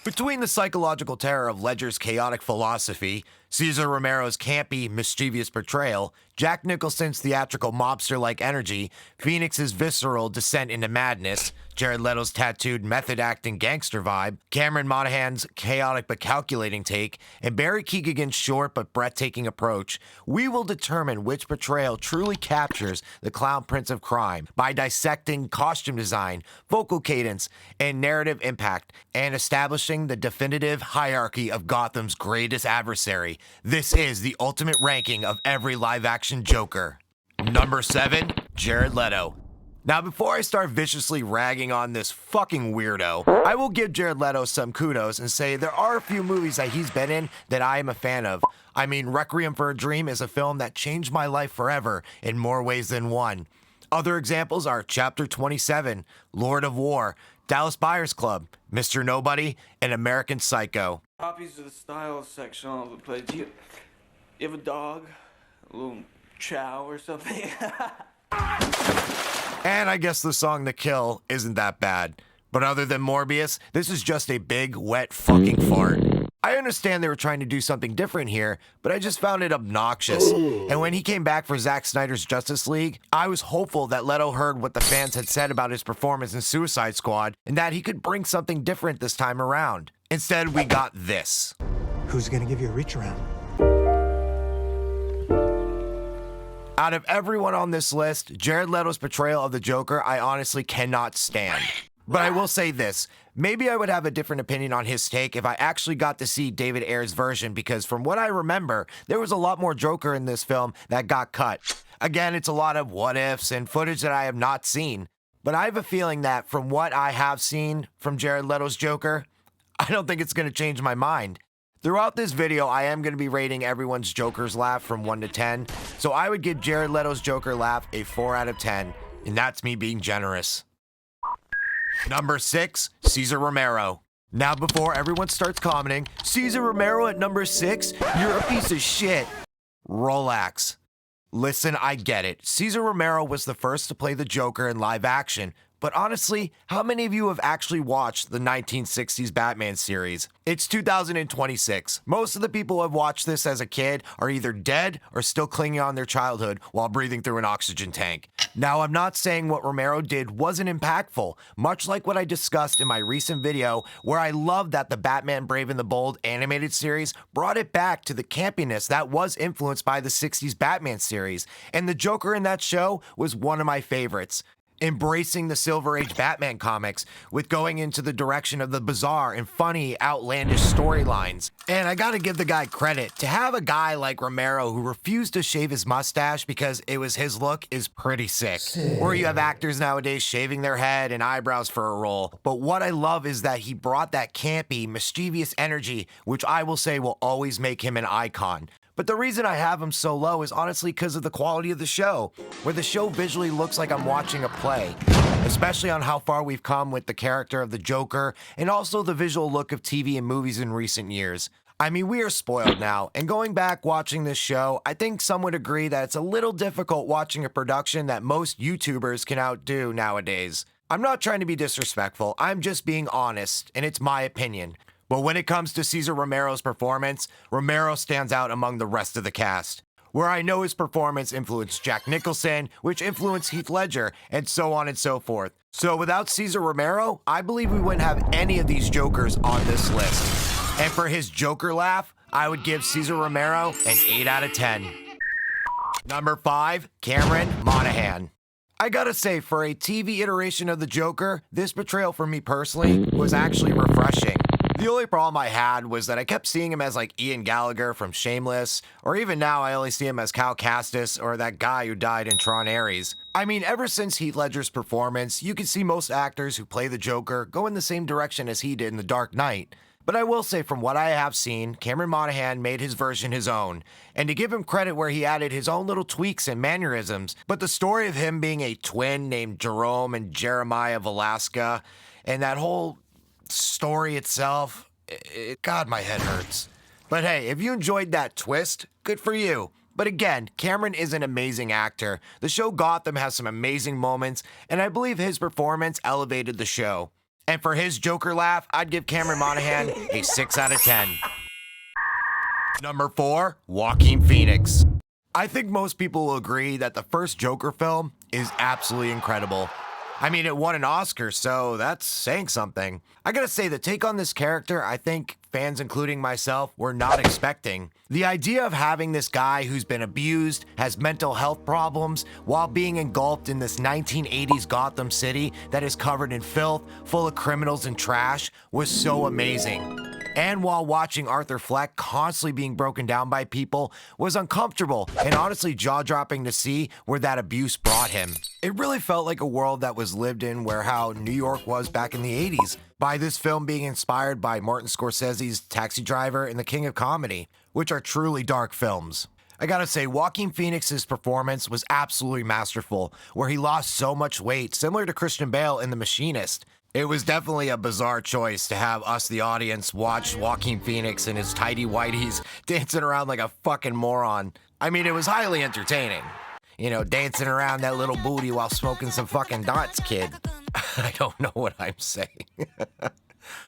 Between the psychological terror of Ledger's chaotic philosophy, Cesar Romero's campy, mischievous portrayal, Jack Nicholson's theatrical mobster-like energy, Phoenix's visceral descent into madness, Jared Leto's tattooed method-acting gangster vibe, Cameron Monaghan's chaotic but calculating take, and Barry Keoghan's short but breathtaking approach, we will determine which portrayal truly captures the clown prince of crime by dissecting costume design, vocal cadence, and narrative impact, and establishing the definitive hierarchy of Gotham's greatest adversary. This is the ultimate ranking of every live-action Joker. Number 7, Jared Leto. Now, before I start viciously ragging on this fucking weirdo, I will give Jared Leto some kudos and say there are a few movies that he's been in that I am a fan of. I mean, Requiem for a Dream is a film that changed my life forever in more ways than one. Other examples are Chapter 27, Lord of War, Dallas Buyers Club, Mr. Nobody, and American Psycho. Copies of the style section all over the place. You have a dog? A little chow or something? And I guess the song The Kill isn't that bad. But other than Morbius, this is just a big, wet fucking fart. I understand they were trying to do something different here, but I just found it obnoxious. And when he came back for Zack Snyder's Justice League, I was hopeful that Leto heard what the fans had said about his performance in Suicide Squad and that he could bring something different this time around. Instead, we got this. Who's gonna give you a reach around? Out of everyone on this list, Jared Leto's portrayal of the Joker I honestly cannot stand. But I will say this, maybe I would have a different opinion on his take if I actually got to see David Ayer's version, because from what I remember, there was a lot more Joker in this film that got cut. Again, it's a lot of what ifs and footage that I have not seen. But I have a feeling that from what I have seen from Jared Leto's Joker, I don't think it's going to change my mind. Throughout this video, I am going to be rating everyone's Joker's laugh from 1 to 10, so I would give Jared Leto's Joker laugh a 4 out of 10, and that's me being generous. Number 6, Cesar Romero. Now before everyone starts commenting, Cesar Romero at number 6? You're a piece of shit. Relax. Listen, I get it. Cesar Romero was the first to play the Joker in live action, but honestly, how many of you have actually watched the 1960s Batman series? It's 2026. Most of the people who have watched this as a kid are either dead or still clinging on their childhood while breathing through an oxygen tank. Now, I'm not saying what Romero did wasn't impactful, much like what I discussed in my recent video where I love that the Batman Brave and the Bold animated series brought it back to the campiness that was influenced by the 60s Batman series, and the Joker in that show was one of my favorites. Embracing the Silver Age Batman comics with going into the direction of the bizarre and funny, outlandish storylines. And I gotta give the guy credit. To have a guy like Romero who refused to shave his mustache because it was his look is pretty sick. Or you have actors nowadays shaving their head and eyebrows for a role. But what I love is that he brought that campy, mischievous energy, which I will say will always make him an icon. But the reason I have him so low is honestly because of the quality of the show, where the show visually looks like I'm watching a play, especially on how far we've come with the character of the Joker and also the visual look of TV and movies in recent years. I mean, we are spoiled now, and going back watching this show, I think some would agree that it's a little difficult watching a production that most YouTubers can outdo nowadays. I'm not trying to be disrespectful, I'm just being honest, and it's my opinion. But when it comes to Cesar Romero's performance, Romero stands out among the rest of the cast. Where I know his performance influenced Jack Nicholson, which influenced Heath Ledger, and so on and so forth. So without Cesar Romero, I believe we wouldn't have any of these Jokers on this list. And for his Joker laugh, I would give Cesar Romero an 8 out of 10. Number 5, Cameron Monaghan. I gotta say, for a TV iteration of the Joker, this portrayal for me personally was actually refreshing. The only problem I had was that I kept seeing him as like Ian Gallagher from Shameless, or even now I only see him as Cal Kestis or that guy who died in Tron Ares. I mean, ever since Heath Ledger's performance, you can see most actors who play the Joker go in the same direction as he did in The Dark Knight. But I will say from what I have seen, Cameron Monaghan made his version his own, and to give him credit where he added his own little tweaks and mannerisms, but the story of him being a twin named Jerome and Jeremiah Velasca, and that whole story itself, God, my head hurts. But hey, if you enjoyed that twist, good for you. But again, Cameron is an amazing actor. The show Gotham has some amazing moments, and I believe his performance elevated the show. And for his Joker laugh, I'd give Cameron Monaghan a 6 out of 10. Number 4, Joaquin Phoenix. I think most people will agree that the first Joker film is absolutely incredible. I mean, it won an Oscar, so that's saying something. I gotta say, the take on this character, I think fans, including myself, were not expecting. The idea of having this guy who's been abused, has mental health problems, while being engulfed in this 1980s Gotham City that is covered in filth, full of criminals and trash, was so amazing. And while watching Arthur Fleck constantly being broken down by people was uncomfortable and honestly jaw-dropping to see where that abuse brought him. It really felt like a world that was lived in where how New York was back in the 80s, by this film being inspired by Martin Scorsese's Taxi Driver and The King of Comedy, which are truly dark films. I gotta say, Joaquin Phoenix's performance was absolutely masterful, where he lost so much weight, similar to Christian Bale in The Machinist. It was definitely a bizarre choice to have us, the audience, watch Joaquin Phoenix in his tidy whities dancing around like a fucking moron. I mean, it was highly entertaining. You know, dancing around that little booty while smoking some fucking dots, kid. I don't know what I'm saying.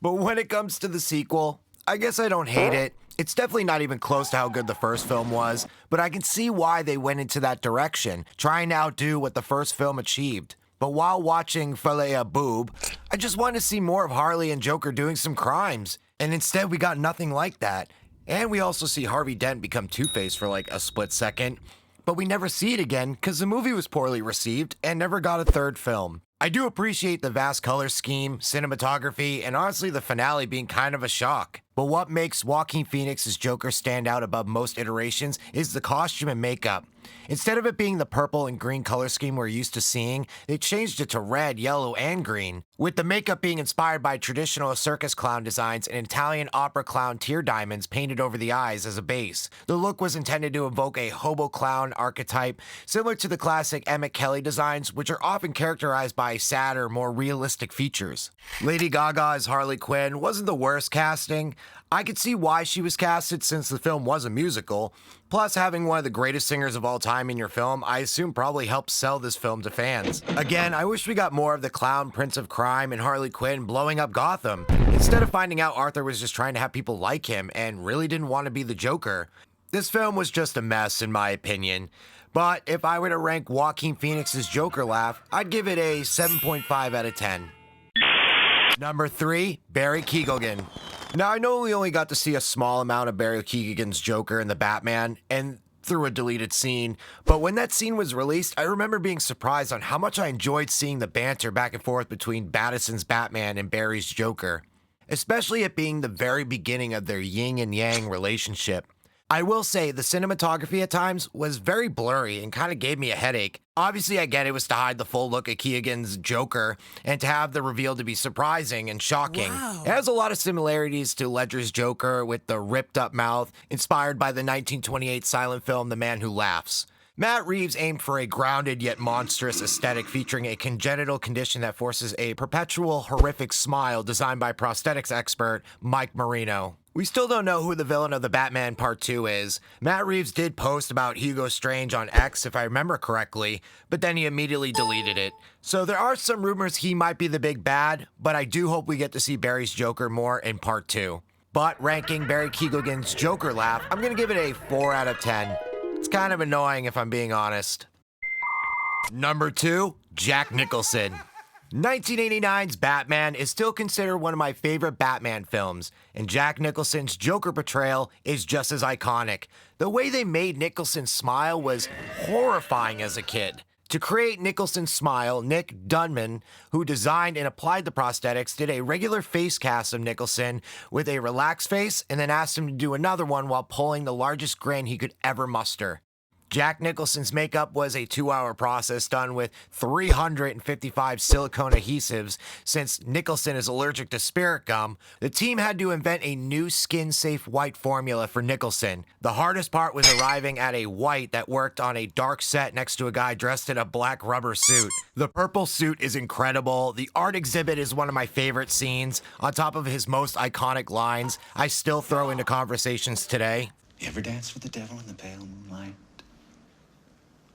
But when it comes to the sequel, I guess I don't hate it. It's definitely not even close to how good the first film was, but I can see why they went into that direction, trying to outdo what the first film achieved. But while watching Fillet a Boob, I just wanted to see more of Harley and Joker doing some crimes. And instead, we got nothing like that. And we also see Harvey Dent become Two-Face for like a split second. But we never see it again because the movie was poorly received and never got a third film. I do appreciate the vast color scheme, cinematography, and honestly the finale being kind of a shock. But what makes Joaquin Phoenix's Joker stand out above most iterations is the costume and makeup. Instead of it being the purple and green color scheme we're used to seeing, they changed it to red, yellow, and green, with the makeup being inspired by traditional circus clown designs and Italian opera clown tear diamonds painted over the eyes as a base. The look was intended to evoke a hobo clown archetype, similar to the classic Emmett Kelly designs, which are often characterized by sadder, more realistic features. Lady Gaga as Harley Quinn wasn't the worst casting. I could see why she was casted since the film was a musical. Plus, having one of the greatest singers of all time in your film, I assume probably helped sell this film to fans. Again, I wish we got more of the clown prince of crime and Harley Quinn blowing up Gotham, instead of finding out Arthur was just trying to have people like him and really didn't want to be the Joker. This film was just a mess in my opinion. But if I were to rank Joaquin Phoenix's Joker laugh, I'd give it a 7.5 out of 10. Number 3, Barry Keoghan. Now, I know we only got to see a small amount of Barry Keoghan's Joker in The Batman, and through a deleted scene, but when that scene was released, I remember being surprised on how much I enjoyed seeing the banter back and forth between Battison's Batman and Barry's Joker, especially it being the very beginning of their yin and yang relationship. I will say the cinematography at times was very blurry and kind of gave me a headache. Obviously, I get it was to hide the full look of Keoghan's Joker and to have the reveal to be surprising and shocking. Wow. It has a lot of similarities to Ledger's Joker with the ripped up mouth, inspired by the 1928 silent film The Man Who Laughs. Matt Reeves aimed for a grounded yet monstrous aesthetic featuring a congenital condition that forces a perpetual horrific smile designed by prosthetics expert Mike Marino. We still don't know who the villain of the Batman Part 2 is. Matt Reeves did post about Hugo Strange on X, if I remember correctly, but then he immediately deleted it. So there are some rumors he might be the big bad, but I do hope we get to see Barry's Joker more in Part 2. But ranking Barry Keoghan's Joker laugh, I'm gonna give it a 4 out of 10. It's kind of annoying if I'm being honest. Number 2, Jack Nicholson. 1989's Batman is still considered one of my favorite Batman films, and Jack Nicholson's Joker portrayal is just as iconic. The way they made Nicholson smile was horrifying as a kid. To create Nicholson's smile, Nick Dunman, who designed and applied the prosthetics, did a regular face cast of Nicholson with a relaxed face and then asked him to do another one while pulling the largest grin he could ever muster. Jack Nicholson's makeup was a 2-hour process done with 355 silicone adhesives. Since Nicholson is allergic to spirit gum, the team had to invent a new skin-safe white formula for Nicholson. The hardest part was arriving at a white that worked on a dark set next to a guy dressed in a black rubber suit. The purple suit is incredible. The art exhibit is one of my favorite scenes. On top of his most iconic lines, I still throw into conversations today. You ever dance with the devil in the pale moonlight?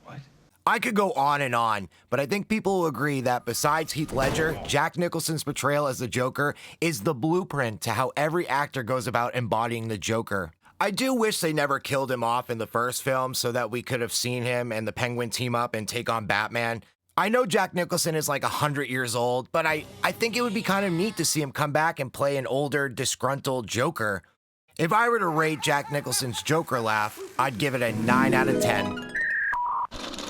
What? I could go on, but I think people will agree that besides Heath Ledger, Jack Nicholson's portrayal as the Joker is the blueprint to how every actor goes about embodying the Joker. I do wish they never killed him off in the first film so that we could have seen him and the Penguin team up and take on Batman. I know Jack Nicholson is like 100 years old, but I think it would be kind of neat to see him come back and play an older, disgruntled Joker. If I were to rate Jack Nicholson's Joker laugh, I'd give it a 9 out of 10.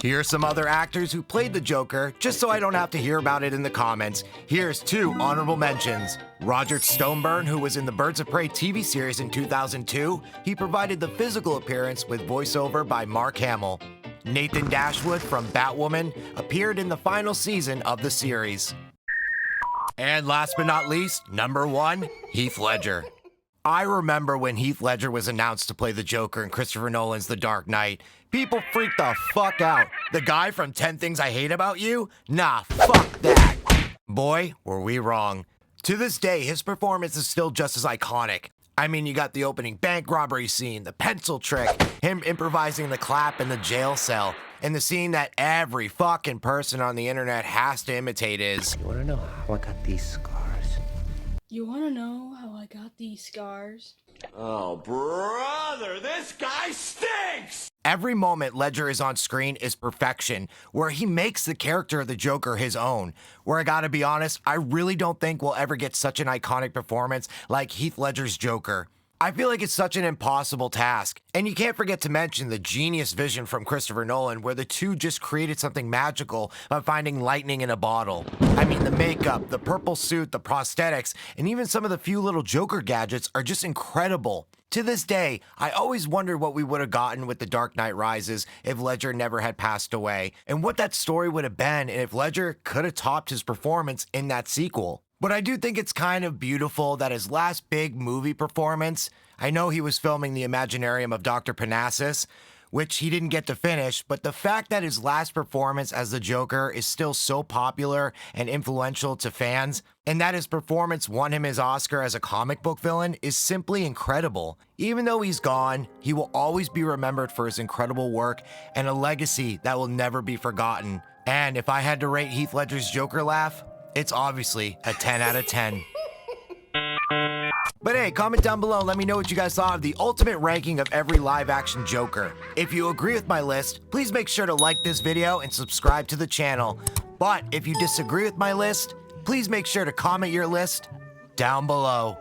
Here are some other actors who played the Joker, just so I don't have to hear about it in the comments. Here's 2 honorable mentions. Roger Stoneburn, who was in the Birds of Prey TV series in 2002, he provided the physical appearance with voiceover by Mark Hamill. Nathan Dashwood from Batwoman appeared in the final season of the series. And last but not least, number 1, Heath Ledger. I remember when Heath Ledger was announced to play the Joker in Christopher Nolan's The Dark Knight. People freaked the fuck out. The guy from 10 Things I Hate About You? Nah, fuck that. Boy, were we wrong. To this day, his performance is still just as iconic. I mean, you got the opening bank robbery scene, the pencil trick, him improvising the clap in the jail cell, and the scene that every fucking person on the internet has to imitate is, You wanna know how I got these scars? You wanna know how I got these scars? Oh, brother, this guy stinks! every moment Ledger is on screen is perfection, where he makes the character of the Joker his own. Where I gotta be honest, I really don't think we'll ever get such an iconic performance like Heath Ledger's Joker. I feel like it's such an impossible task. And you can't forget to mention the genius vision from Christopher Nolan, where the two just created something magical by finding lightning in a bottle. I mean, the makeup, the purple suit, the prosthetics, and even some of the few little Joker gadgets are just incredible. To this day, I always wondered what we would have gotten with The Dark Knight Rises if Ledger never had passed away, and what that story would have been if Ledger could have topped his performance in that sequel. But I do think it's kind of beautiful that his last big movie performance, I know he was filming The Imaginarium of Dr. Parnassus, which he didn't get to finish, but the fact that his last performance as the Joker is still so popular and influential to fans, and that his performance won him his Oscar as a comic book villain is simply incredible. Even though he's gone, he will always be remembered for his incredible work and a legacy that will never be forgotten. And if I had to rate Heath Ledger's Joker laugh, it's obviously a 10 out of 10. But hey, comment down below and let me know what you guys thought of the ultimate ranking of every live-action Joker. If you agree with my list, please make sure to like this video and subscribe to the channel. But if you disagree with my list, please make sure to comment your list down below.